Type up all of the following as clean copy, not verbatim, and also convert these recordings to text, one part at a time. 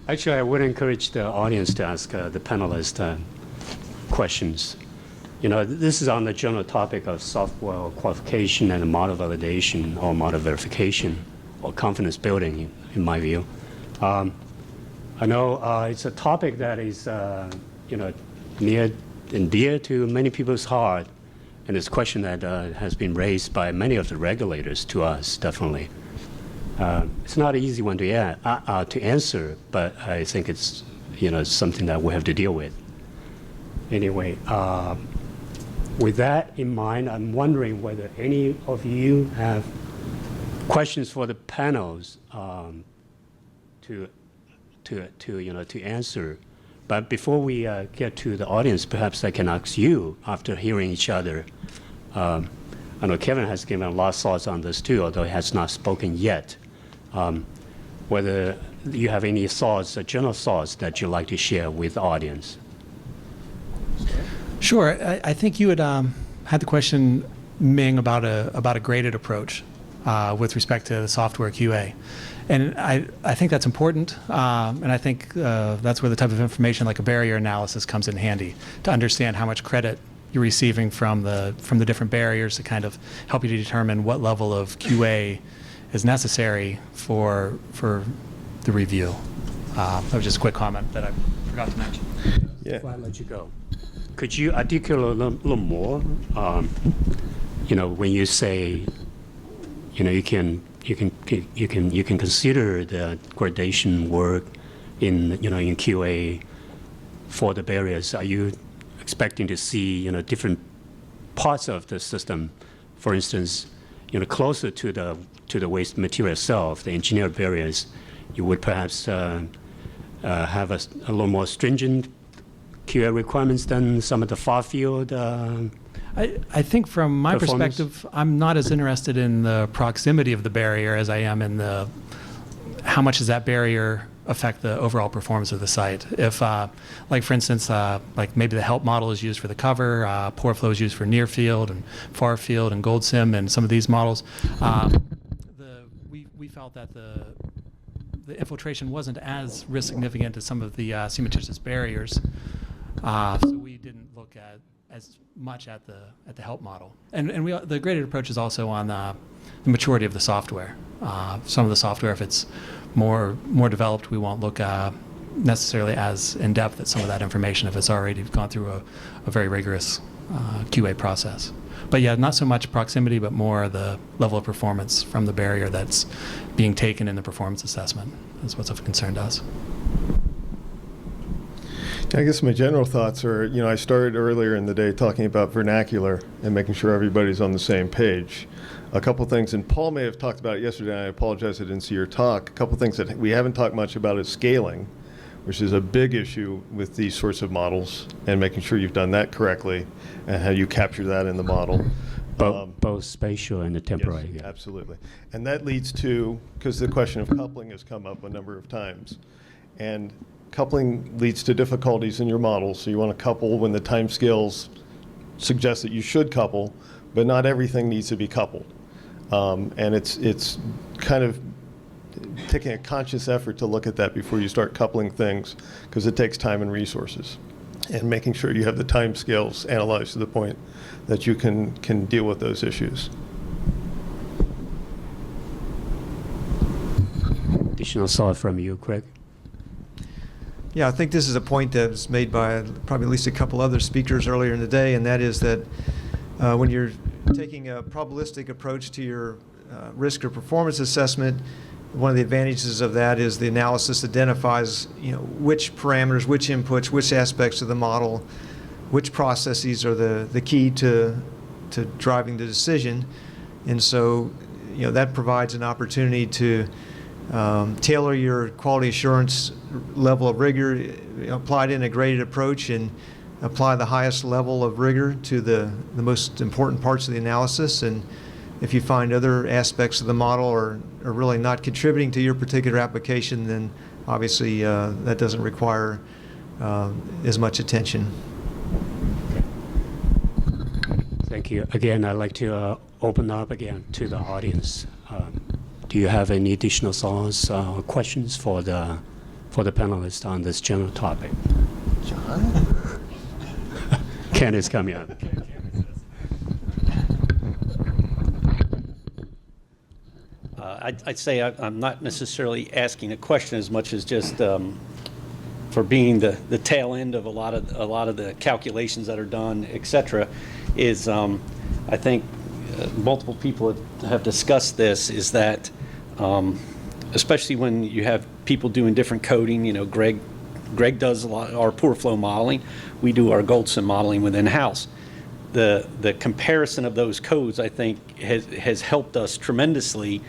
Actually, I would encourage the audience to ask the panelists questions. You know, this is on the general topic of software qualification and model validation or model verification or confidence building, in my view. I know it's a topic that is, you know, near and dear to many people's heart, and it's a question that has been raised by many of the regulators to us, definitely. It's not an easy one to answer, but I think it's, you know, something that we have to deal with. Anyway, with that in mind, I'm wondering whether any of you have questions for the panels to answer. But before we get to the audience, perhaps I can ask you, after hearing each other. I know Kevin has given a lot of thoughts on this too, although he has not spoken yet. Whether you have any thoughts, general thoughts that you'd like to share with the audience. Sure. I think you had had the question, Ming, about a graded approach with respect to the software QA. And I think that's important, and I think that's where the type of information like a barrier analysis comes in handy, to understand how much credit you're receiving from the different barriers to kind of help you to determine what level of QA is necessary for the review. That was just a quick comment that I forgot to mention. Yeah. Before I let you go, could you articulate a little more? You know, when you say, you know, you can consider the gradation work in, you know, in QA for the barriers. Are you expecting to see, you know, different parts of the system, for instance, you know, closer to the waste material itself, the engineered barriers, you would perhaps have a little more stringent QA requirements than some of the far field? I think from my perspective, I'm not as interested in the proximity of the barrier as I am in the how much does that barrier affect the overall performance of the site. If, like for instance, like maybe the HELP model is used for the cover, pore flow is used for near field and far field and gold sim and some of these models, we felt that the infiltration wasn't as risk significant as some of the cementitious barriers, so we didn't look at as much at the HELP model. And the graded approach is also on the maturity of the software. Some of the software, if it's more developed, we won't look necessarily as in depth at some of that information if it's already gone through a very rigorous QA process. But yeah, not so much proximity, but more the level of performance from the barrier that's being taken in the performance assessment is what's of concern to us. I guess my general thoughts are, you know, I started earlier in the day talking about vernacular and making sure everybody's on the same page. A couple things, and Paul may have talked about it yesterday, and I apologize I didn't see your talk. A couple things that we haven't talked much about is scaling, which is a big issue with these sorts of models, and making sure you've done that correctly and how you capture that in the model. Both spatial and the temporary. Yes, yeah. Absolutely. And that leads to, because the question of coupling has come up a number of times, and coupling leads to difficulties in your model. So you want to couple when the time scales suggest that you should couple, but not everything needs to be coupled. And it's kind of taking a conscious effort to look at that before you start coupling things, because it takes time and resources. And making sure you have the time scales analyzed to the point that you can deal with those issues. Additional thought from you, Craig? Yeah, I think this is a point that was made by probably at least a couple other speakers earlier in the day, and that is that when you're taking a probabilistic approach to your risk or performance assessment, one of the advantages of that is the analysis identifies, you know, which parameters, which inputs, which aspects of the model, which processes are the key to driving the decision. And so, you know, that provides an opportunity to tailor your quality assurance level of rigor, applied in a graded approach, and apply the highest level of rigor to the most important parts of the analysis. And if you find other aspects of the model are really not contributing to your particular application, then obviously that doesn't require as much attention. Thank you. Again, I'd like to open up again to the audience. Do you have any additional thoughts or questions for the for the panelists on this general topic? Ken is coming up. I'd say I'm not necessarily asking a question as much as just for being the tail end of a lot of the calculations that are done, et cetera, is I think multiple people have discussed this, is that especially when you have people doing different coding, you know, Greg does a lot of our poor flow modeling. We do our Goldson modeling within house. The comparison of those codes, I think, has helped us tremendously,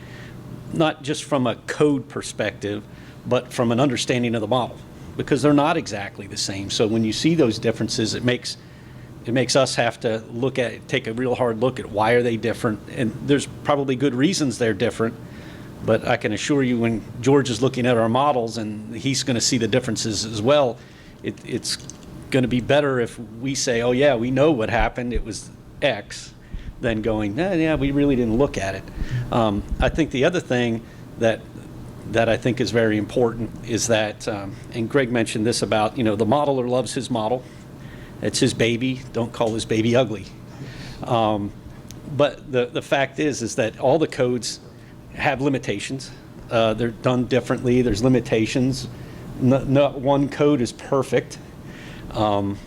not just from a code perspective, but from an understanding of the model, because they're not exactly the same. So when you see those differences, it makes us have to take a real hard look at why are they different, and there's probably good reasons they're different. But I can assure you, when George is looking at our models and he's going to see the differences as well, it's going to be better if we say, oh yeah, we know what happened, it was X, than going, yeah, we really didn't look at it. I think the other thing that I think is very important is that, and Greg mentioned this about, you know, the modeler loves his model. It's his baby. Don't call his baby ugly. But the fact is that all the codes have limitations. They're done differently. There's limitations. Not one code is perfect. You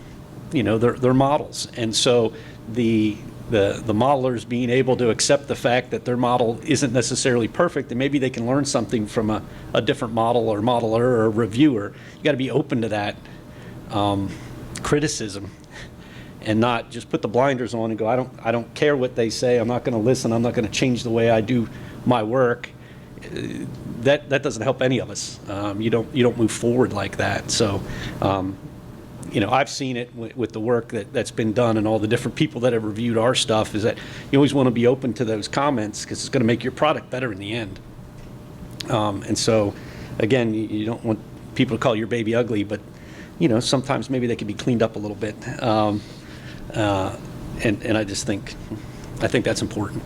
know, they're models, and so the modelers being able to accept the fact that their model isn't necessarily perfect, and maybe they can learn something from a different model or modeler or reviewer. You got to be open to that criticism, and not just put the blinders on and go, I don't care what they say. I'm not going to listen. I'm not going to change the way I do my work. That doesn't help any of us. You don't move forward like that. So, you know, I've seen it with the work that's been done and all the different people that have reviewed our stuff, is that you always want to be open to those comments, because it's going to make your product better in the end. And so, again, you don't want people to call your baby ugly, but, you know, sometimes maybe they can be cleaned up a little bit. And I just think that's important.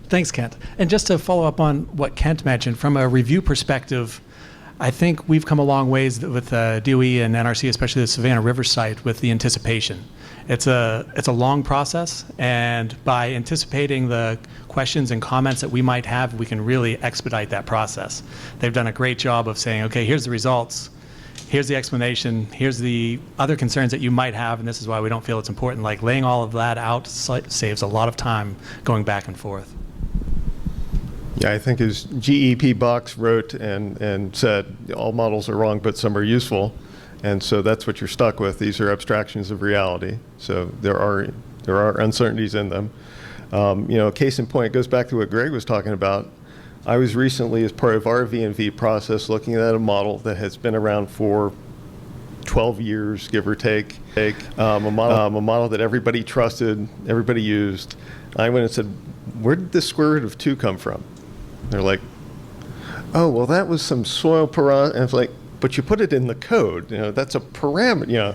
Thanks, Kent. And just to follow up on what Kent mentioned, from a review perspective, I think we've come a long ways with DOE and NRC, especially the Savannah River site, with the anticipation. It's a long process, and by anticipating the questions and comments that we might have, we can really expedite that process. They've done a great job of saying, okay, here's the results, here's the explanation, here's the other concerns that you might have, and this is why we don't feel it's important. Like, laying all of that out saves a lot of time going back and forth. Yeah, I think as GEP Box wrote and said, all models are wrong, but some are useful. And so that's what you're stuck with. These are abstractions of reality. So there are uncertainties in them. You know, case in point, it goes back to what Greg was talking about. I was recently, as part of our V&V process, looking at a model that has been around for 12 years, give or take, a model that everybody trusted, everybody used. I went and said, where did the square root of 2 come from? They're like, oh, well, that was some soil porosity. And it's like, but you put it in the code. You know, that's a parameter. You know,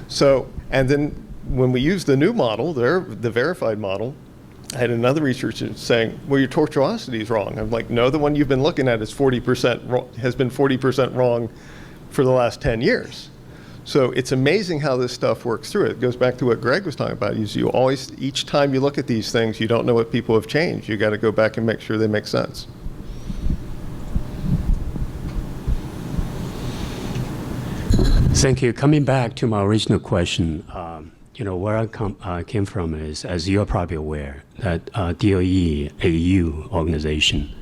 so, and then when we used the new model, the verified model, I had another researcher saying, well, your tortuosity is wrong. I'm like, no, the one you've been looking at is 40% wrong, has been 40% wrong for the last 10 years. So it's amazing how this stuff works through. It goes back to what Greg was talking about. Is you always, each time you look at these things, you don't know what people have changed. You got to go back and make sure they make sense. Thank you. Coming back to my original question, you know, where I came from is, as you're probably aware, that DOE AU organization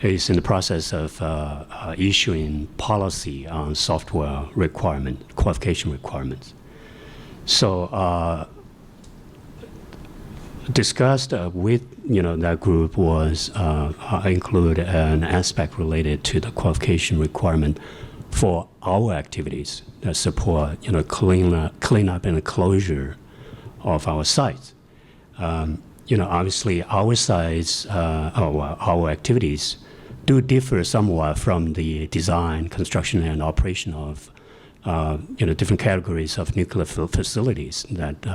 is in the process of issuing policy on software qualification requirements. So discussed with, you know, that group was include an aspect related to the qualification requirement for our activities that support, you know, cleanup and closure of our sites. You know, obviously our sites, our activities do differ somewhat from the design, construction, and operation of, you know, different categories of nuclear facilities that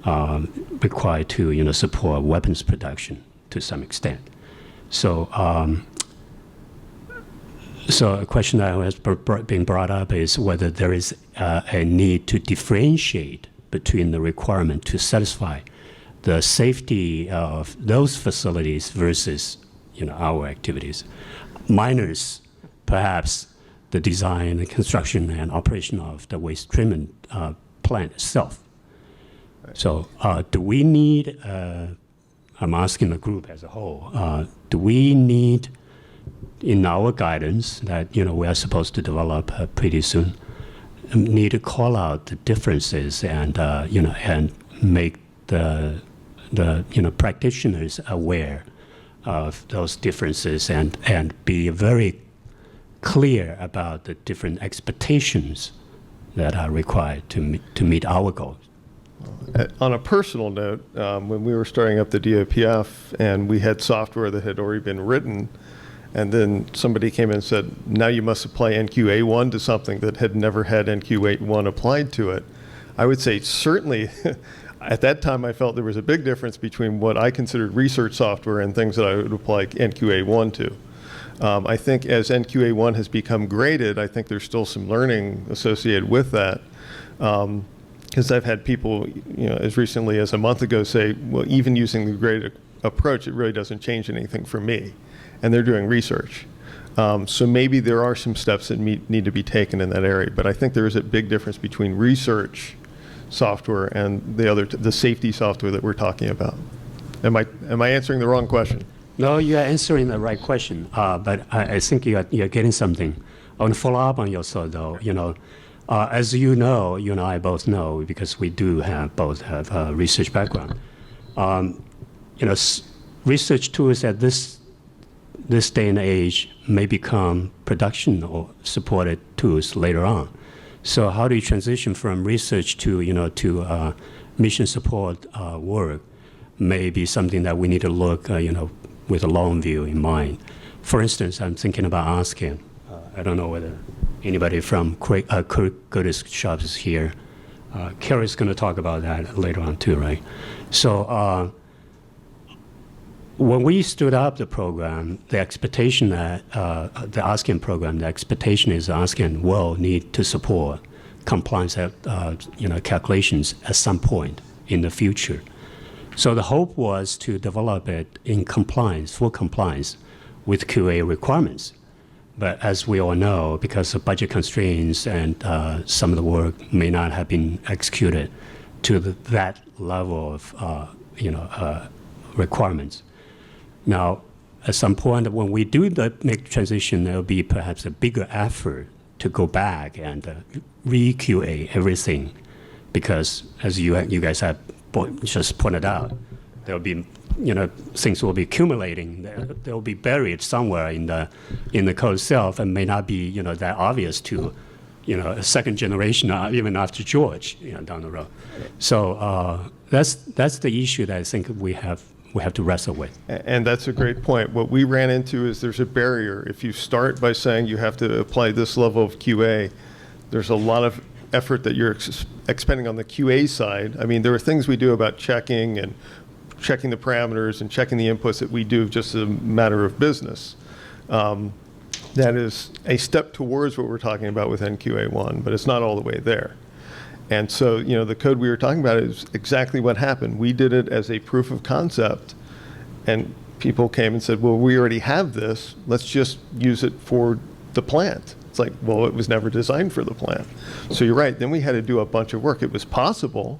are required to, you know, support weapons production to some extent. So, so a question that has been brought up is whether there is a need to differentiate between the requirement to satisfy the safety of those facilities versus, our activities. Minus, perhaps, the design, the construction, and operation of the waste treatment plant itself. So, do we need? I'm asking the group as a whole. Do we need, in our guidance that we are supposed to develop pretty soon, need to call out the differences and and make the practitioners aware of those differences and be very clear about the different expectations that are required to meet our goals. On a personal note, when we were starting up the DOPF and we had software that had already been written, and then somebody came in and said, now you must apply NQA1 to something that had never had NQA1 applied to it, I would say certainly at that time I felt there was a big difference between what I considered research software and things that I would apply NQA1 to. I think as NQA1 has become graded, I think there's still some learning associated with that. Because I've had people, as recently as a month ago say, well, even using the graded approach, it really doesn't change anything for me. And they're doing research. So maybe there are some steps that need to be taken in that area. But I think there is a big difference between research software and the safety software that we're talking about. Am I answering the wrong question? No, you are answering the right question, but I think you're getting something. I want to follow up on your thought, though. As you and I both know, because we do both have a research background. Research tools at this day and age may become production or supported tools later on. So how do you transition from research to mission support work? May be something that we need to look with a long view in mind. For instance, I'm thinking about asking. I don't know whether anybody from Curtis Shops is here. Carrie's going to talk about that later on too, right? So when we stood up the program, the expectation that the asking program, the expectation is asking will need to support compliance calculations at some point in the future. So the hope was to develop it in full compliance with QA requirements. But as we all know, because of budget constraints and some of the work may not have been executed to that level of requirements. Now, at some point, when we do make transition, there will be perhaps a bigger effort to go back and re-QA everything, because as you guys have just pointed out, there will be things will be accumulating. They will be buried somewhere in the code itself, and may not be that obvious to a second generation, even after George down the road. So that's the issue that I think we have to wrestle with. And that's a great point. What we ran into is there's a barrier. If you start by saying you have to apply this level of QA, there's a lot of effort that you're expending on the QA side. I mean, there are things we do about checking the parameters and checking the inputs that we do just as a matter of business. That is a step towards what we're talking about with NQA1, but it's not all the way there. And so, the code we were talking about is exactly what happened. We did it as a proof of concept, and people came and said, well, we already have this. Let's just use it for the plant. It's like, well, it was never designed for the plant. So you're right. Then we had to do a bunch of work. It was possible,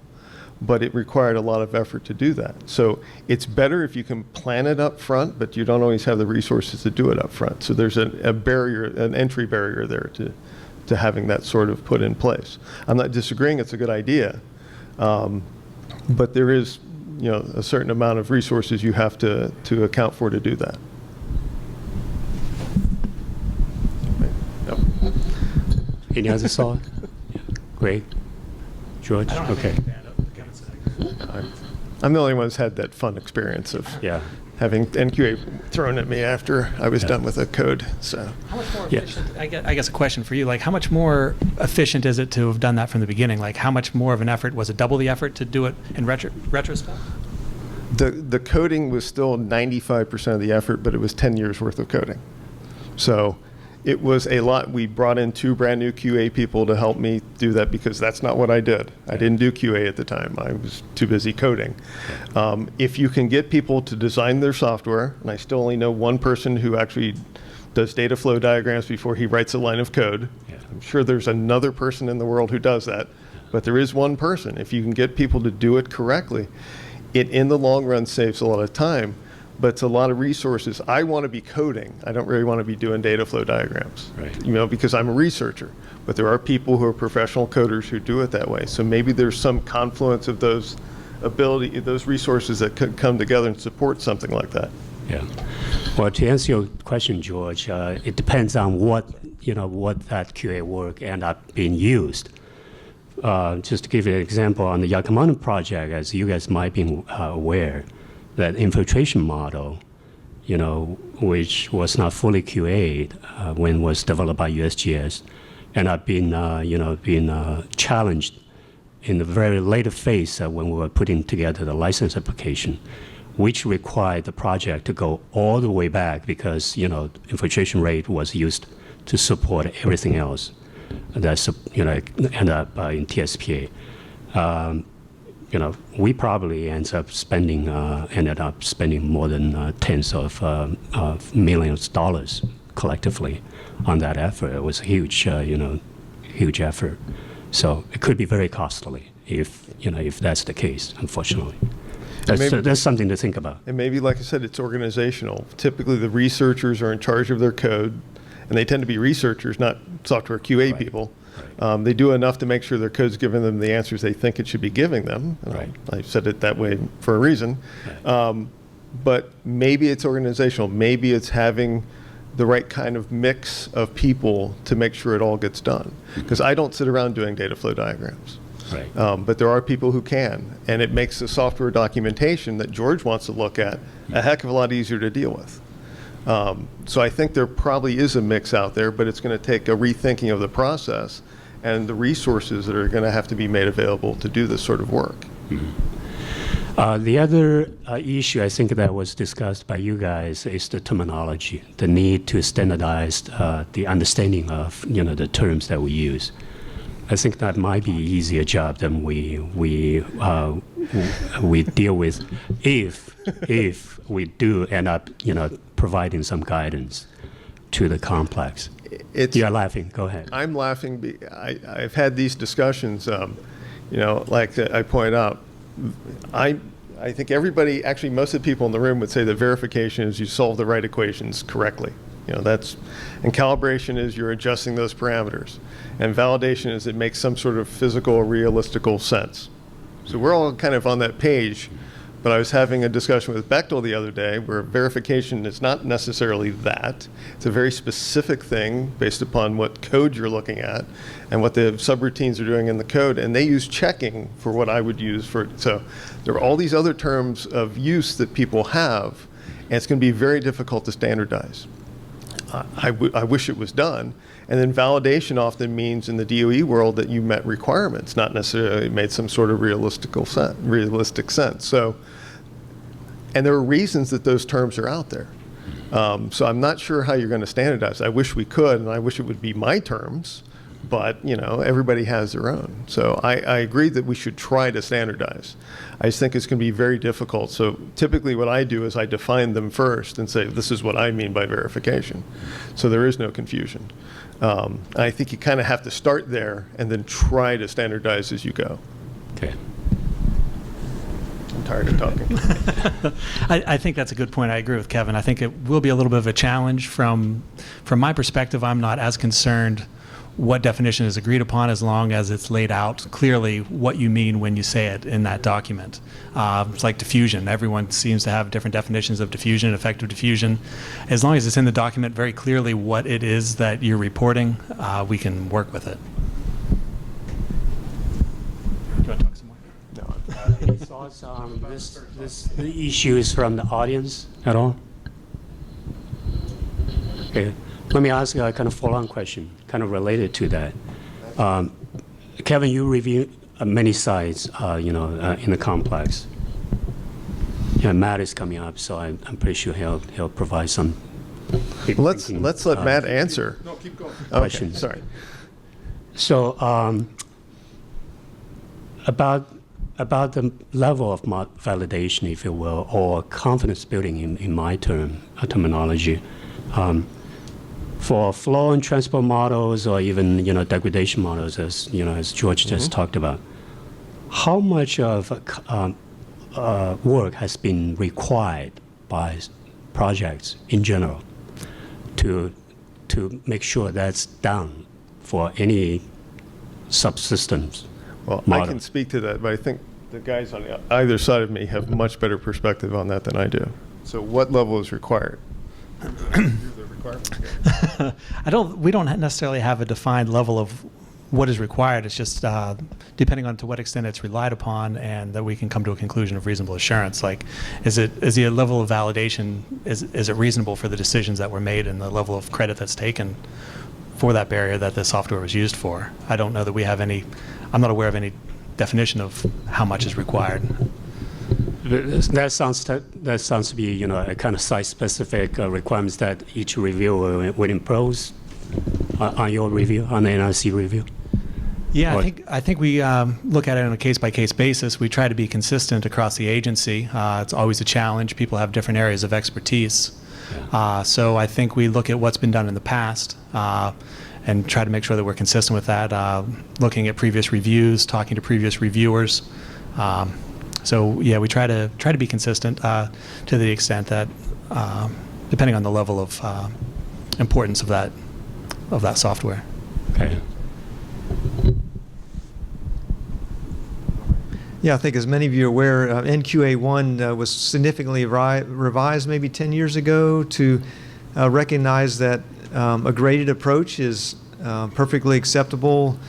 but it required a lot of effort to do that. So it's better if you can plan it up front, but you don't always have the resources to do it up front. So there's a barrier, an entry barrier there to having that sort of put in place. I'm not disagreeing it's a good idea, but there is a certain amount of resources you have to account for to do that. Yep. Any other thought? Yeah. Greg? George? Okay. I'm the only one who's had that fun experience of having NQA thrown at me after I was done with a code. So, how much more efficient? I guess a question for you. Like, how much more efficient is it to have done that from the beginning? Like, how much more of an effort was it? Double the effort to do it in retrospect? The coding was still 95% of the effort, but it was 10 years worth of coding. So it was a lot. We brought in 2 brand new QA people to help me do that because that's not what I did. I didn't do QA at the time. I was too busy coding. If you can get people to design their software, and I still only know one person who actually does data flow diagrams before he writes a line of code. Yeah. I'm sure there's another person in the world who does that, but there is one person. If you can get people to do it correctly, it in the long run saves a lot of time, but it's a lot of resources. I want to be coding. I don't really want to be doing data flow diagrams, Right. you know, because I'm a researcher. But there are people who are professional coders who do it that way. So maybe there's some confluence of those those resources that could come together and support something like that. Yeah. Well, to answer your question, George, it depends on what that QA work end up being used. Just to give you an example, on the Yakima project, as you guys might be aware, that infiltration model, which was not fully QA'd when it was developed by USGS, ended up being challenged in the very later phase when we were putting together the license application, which required the project to go all the way back because infiltration rate was used to support everything else. That's ended up in TSPA. We probably ended up spending more than tens of millions of dollars collectively on that effort. It was a huge, huge effort. So it could be very costly if that's the case, unfortunately. That's something to think about. And maybe, like I said, it's organizational. Typically, the researchers are in charge of their code, and they tend to be researchers, not software QA Right. people. Right. They do enough to make sure their code's giving them the answers they think it should be giving them. Right. I said it that way for a reason. Right. But maybe it's organizational. Maybe it's having the right kind of mix of people to make sure it all gets done. Because I don't sit around doing data flow diagrams. Right. But there are people who can, and it makes the software documentation that George wants to look at a heck of a lot easier to deal with. So I think there probably is a mix out there, but it's going to take a rethinking of the process and the resources that are going to have to be made available to do this sort of work. Mm-hmm. The other issue I think that was discussed by you guys is the terminology, the need to standardize the understanding of the terms that we use. I think that might be an easier job than we deal with if we do end up providing some guidance to the complex. You're laughing. Go ahead. I'm laughing. I've had these discussions. Like I point out, I think everybody, actually most of the people in the room would say that verification is you solve the right equations correctly. And calibration is you're adjusting those parameters. And validation is it makes some sort of physical or realistical sense. So we're all kind of on that page, but I was having a discussion with Bechtel the other day where verification is not necessarily that. It's a very specific thing based upon what code you're looking at and what the subroutines are doing in the code, and they use checking for what I would use for, so there are all these other terms of use that people have, and it's going to be very difficult to standardize. I wish it was done. And then validation often means in the DOE world that you met requirements, not necessarily made some sort of realistic sense. So, and there are reasons that those terms are out there. So I'm not sure how you're going to standardize. I wish we could, and I wish it would be my terms, but everybody has their own. So I agree that we should try to standardize. I just think it's going to be very difficult. So typically what I do is I define them first and say, this is what I mean by verification. So there is no confusion. I think you kind of have to start there and then try to standardize as you go. Okay. I'm tired of talking. I think that's a good point. I agree with Kevin. I think it will be a little bit of a challenge. From my perspective, I'm not as concerned what definition is agreed upon as long as it's laid out clearly what you mean when you say it in that document. It's like diffusion. Everyone seems to have different definitions of diffusion, effective diffusion. As long as it's in the document very clearly what it is that you're reporting, we can work with it. Do you want to talk some more? No, Any thoughts on the issues from the audience at all? Okay. Let me ask a kind of follow-on question, kind of related to that. Kevin, you reviewed many sites, in the complex. Yeah, Matt is coming up, so I'm pretty sure he'll provide some. Let's thinking, let Matt answer. No, keep going. Okay, questions. sorry. So about the level of validation, if you will, or confidence building in my terminology, for flow and transport models, or even degradation models, as George just talked about, how much of work has been required by projects in general to make sure that's done for any subsystems? Well, I model. can speak to that, but I think the guys on either side of me have much better perspective on that than I do. So what level is required? We don't necessarily have a defined level of what is required. It's just depending on to what extent it's relied upon, and that we can come to a conclusion of reasonable assurance. Like, is the level of validation, is it reasonable for the decisions that were made and the level of credit that's taken for that barrier that the software was used for? I don't know that we have any. I'm not aware of any definition of how much is required. That sounds to be a kind of site-specific requirements that each reviewer would impose on your review, on the NRC review. Yeah, Or- I think we look at it on a case-by-case basis. We try to be consistent across the agency. It's always a challenge. People have different areas of expertise. So I think we look at what's been done in the past and try to make sure that we're consistent with that, looking at previous reviews, talking to previous reviewers. So yeah, we try to be consistent to the extent that, depending on the level of importance of that software. Okay. Yeah, I think as many of you are aware, NQA1 was significantly revised maybe 10 years ago to recognize that a graded approach is perfectly acceptable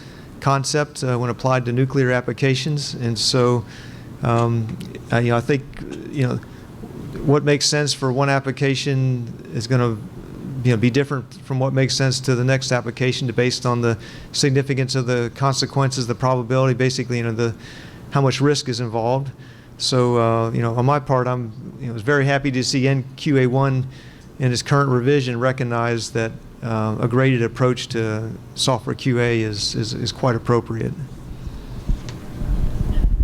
concept when applied to nuclear applications. And so, I think, what makes sense for one application is going to be different from what makes sense to the next application based on the significance of the consequences, the probability, basically, how much risk is involved. So, on my part, I was very happy to see NQA1 in its current revision recognize that a graded approach to software QA is quite appropriate.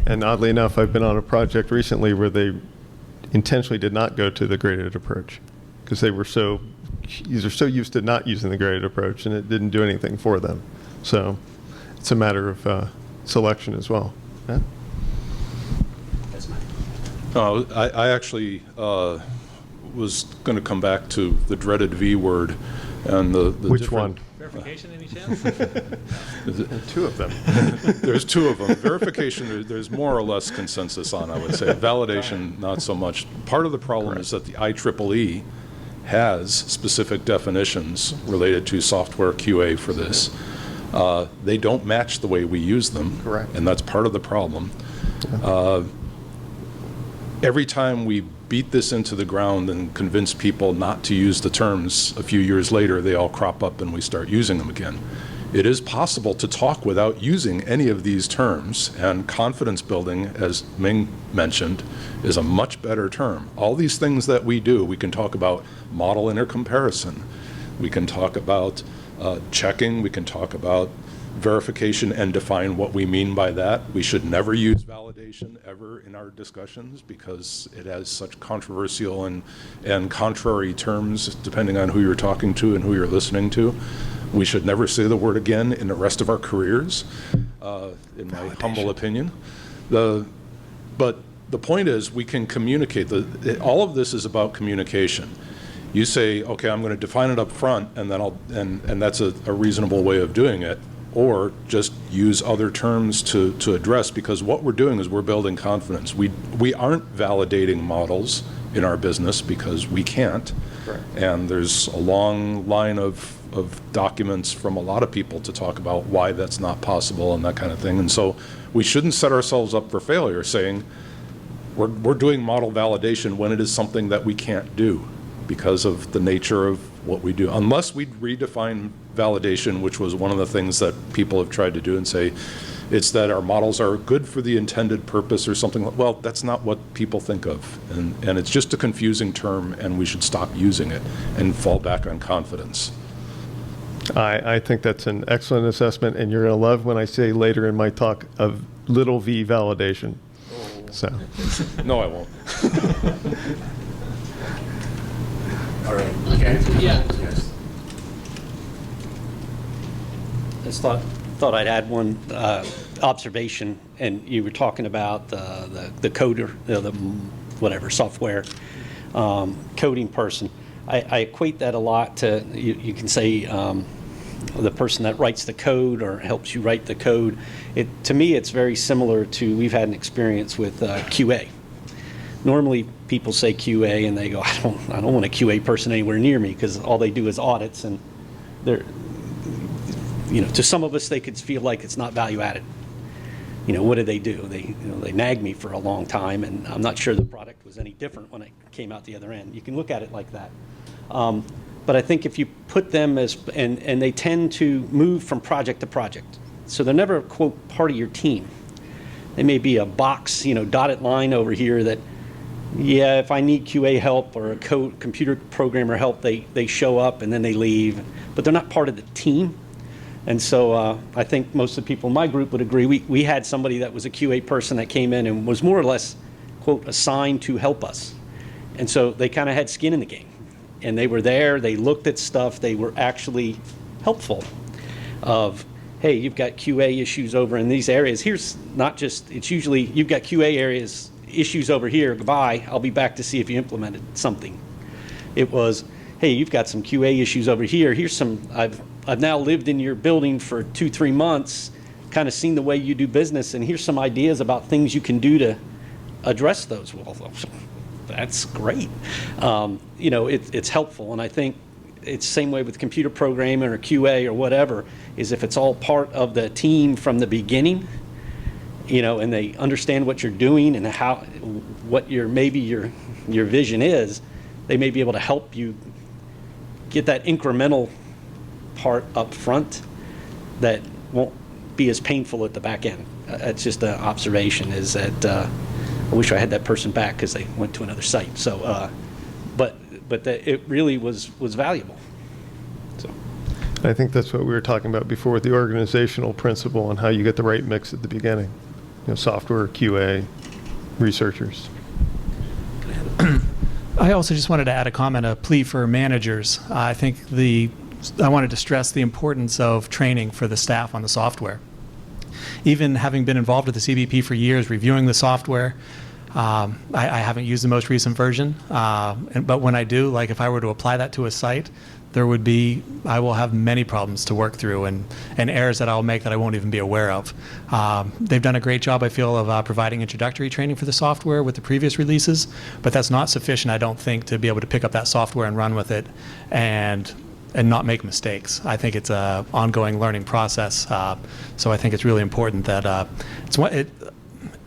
And oddly enough, I've been on a project recently where they intentionally did not go to the graded approach because they were so used to not using the graded approach, and it didn't do anything for them. So it's a matter of selection as well. Yeah? I actually was going to come back to the dreaded V word and the Which different- one? Verification, any chance? There are two of them. There's two of them. Verification, there's more or less consensus on, I would say. Validation, not so much. Part of the problem is that the IEEE has specific definitions related to software QA for this. They don't match the way we use them. Correct. And that's part of the problem. Every time we beat this into the ground and convince people not to use the terms, a few years later they all crop up and we start using them again. It is possible to talk without using any of these terms, and confidence building, as Ming mentioned, is a much better term. All these things that we do, we can talk about model intercomparison, we can talk about checking, we can talk about verification and define what we mean by that. We should never use validation ever in our discussions because it has such controversial and contrary terms depending on who you're talking to and who you're listening to. We should never say the word again in the rest of our careers, in my humble opinion. But the point is we can communicate. All of this is about communication. You say, okay, I'm going to define it up front, and then and that's a reasonable way of doing it. Or just use other terms to address, because what we're doing is we're building confidence. We aren't validating models in our business because we can't. Correct. And there's a long line of documents from a lot of people to talk about why that's not possible and that kind of thing. And so we shouldn't set ourselves up for failure saying we're doing model validation when it is something that we can't do because of the nature of what we do, unless we redefine validation, which was one of the things that people have tried to do, and say It's that our models are good for the intended purpose or something. Well, that's not what people think of. And it's just a confusing term, and we should stop using it and fall back on confidence. I think that's an excellent assessment, and you're going to love when I say later in my talk of little v validation. So. No, I won't. All right. Ken? Yeah. Yes. Just thought I'd add one observation, and you were talking about the coder, the whatever software coding person. I equate that a lot to you can say the person that writes the code or helps you write the code. To me, it's very similar to, we've had an experience with QA. Normally, people say QA and they go, I don't want a QA person anywhere near me, because all they do is audits, and they're, to some of us, they could feel like it's not value added. What did they do? They nagged me for a long time, and I'm not sure the product was any different when it came out the other end. You can look at it like that. But I think if you put them as, and they tend to move from project to project. So they're never, quote, part of your team. They may be a box, dotted line over here that, yeah, if I need QA help or a computer programmer help, they show up and then they leave. But they're not part of the team. And so I think most of the people in my group would agree. We had somebody that was a QA person that came in and was more or less, quote, assigned to help us. And so they kind of had skin in the game. And they were there, they looked at stuff, they were actually helpful of, hey, you've got QA issues over in these areas. Here's not just, it's usually, you've got QA areas, issues over here, goodbye, I'll be back to see if you implemented something. It was, hey, you've got some QA issues over here. Here's some, I've now lived in your building for 2-3 months, kind of seen the way you do business, and here's some ideas about things you can do to address those. Well, that's great. It's helpful, and I think it's the same way with computer programming or QA or whatever, is if it's all part of the team from the beginning, and they understand what you're doing and what your vision is, they may be able to help you get that incremental part up front that won't be as painful at the back end. It's just an observation, is that I wish I had that person back because they went to another site. So, but that it really was valuable. So, I think that's what we were talking about before with the organizational principle and how you get the right mix at the beginning. Software, QA, researchers. I also just wanted to add a comment, a plea for managers. I think I wanted to stress the importance of training for the staff on the software. Even having been involved with the CBP for years, reviewing the software, I haven't used the most recent version, but when I do, like if I were to apply that to a site, I will have many problems to work through and errors that I'll make that I won't even be aware of. They've done a great job, I feel, of providing introductory training for the software with the previous releases, but that's not sufficient, I don't think, to be able to pick up that software and run with it and not make mistakes. I think it's an ongoing learning process, so I think it's really important that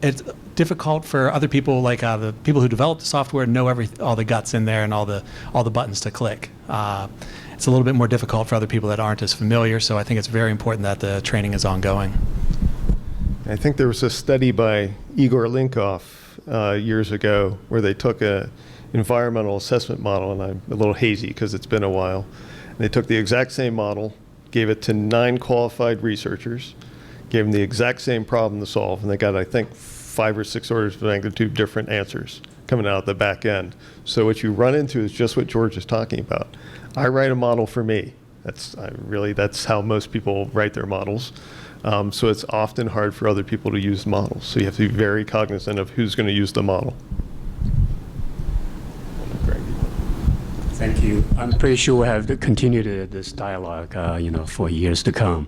it's difficult for other people, like the people who develop the software, know all the guts in there and all the buttons to click. It's a little bit more difficult for other people that aren't as familiar, so I think it's very important that the training is ongoing. I think there was a study by Igor Linkov years ago where they took an environmental assessment model, and I'm a little hazy because it's been a while. And they took the exact same model, gave it to 9 qualified researchers, gave them the exact same problem to solve, and they got, I think, 5 or 6 orders of magnitude different answers coming out the back end. So what you run into is just what George is talking about. I write a model for me. That's how most people write their models. So it's often hard for other people to use models. So you have to be very cognizant of who's going to use the model. Thank you. I'm pretty sure we'll have to continue this dialogue, for years to come.